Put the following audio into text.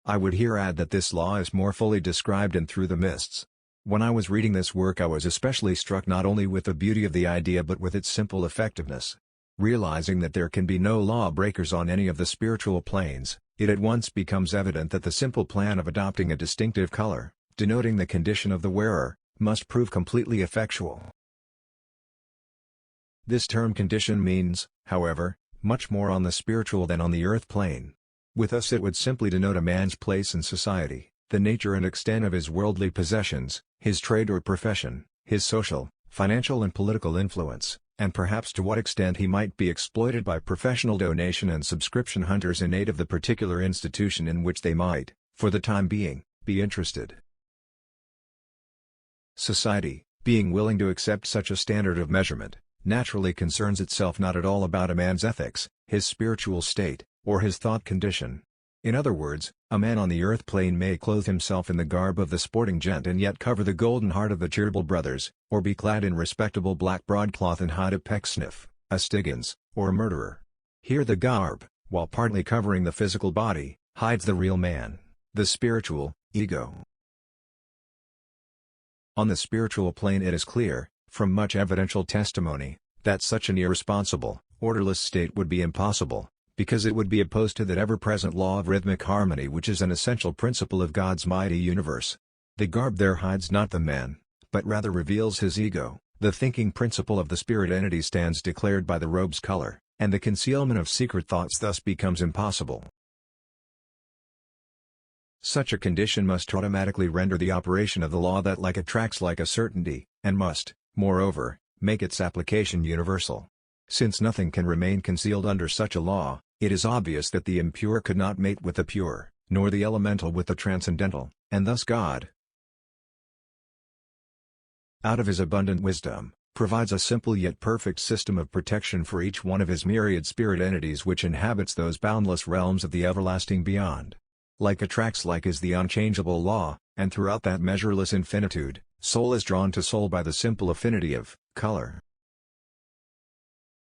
I would here add that this law is more fully described in Through the Mists. When I was reading this work I was especially struck not only with the beauty of the idea but with its simple effectiveness. Realizing that there can be no law-breakers on any of the spiritual planes, it at once becomes evident that the simple plan of adopting a distinctive color, denoting the condition of the wearer, must prove completely effectual. This term condition means, however, much more on the spiritual than on the earth plane. With us it would simply denote a man's place in society, the nature and extent of his worldly possessions, his trade or profession, his social, financial and political influence, and perhaps to what extent he might be exploited by professional donation and subscription hunters in aid of the particular institution in which they might, for the time being, be interested. Society, being willing to accept such a standard of measurement, naturally concerns itself not at all about a man's ethics, his spiritual state, or his thought condition. In other words, a man on the earth plane may clothe himself in the garb of the sporting gent and yet cover the golden heart of the Cheeryble Brothers, or be clad in respectable black broadcloth and hide a Pecksniff, a Stiggins, or a murderer. Here the garb, while partly covering the physical body, hides the real man, the spiritual ego. On the spiritual plane it is clear, from much evidential testimony, that such an irresponsible, orderless state would be impossible, because it would be opposed to that ever-present law of rhythmic harmony which is an essential principle of God's mighty universe. The garb there hides not the man, but rather reveals his ego. The thinking principle of the spirit entity stands declared by the robe's color, and the concealment of secret thoughts thus becomes impossible. Such a condition must automatically render the operation of the law that like attracts like a certainty, and must, moreover, make its application universal. Since nothing can remain concealed under such a law, it is obvious that the impure could not mate with the pure, nor the elemental with the transcendental, and thus God, out of his abundant wisdom, provides a simple yet perfect system of protection for each one of his myriad spirit entities which inhabits those boundless realms of the everlasting beyond. Like attracts like is the unchangeable law, and throughout that measureless infinitude, soul is drawn to soul by the simple affinity of color.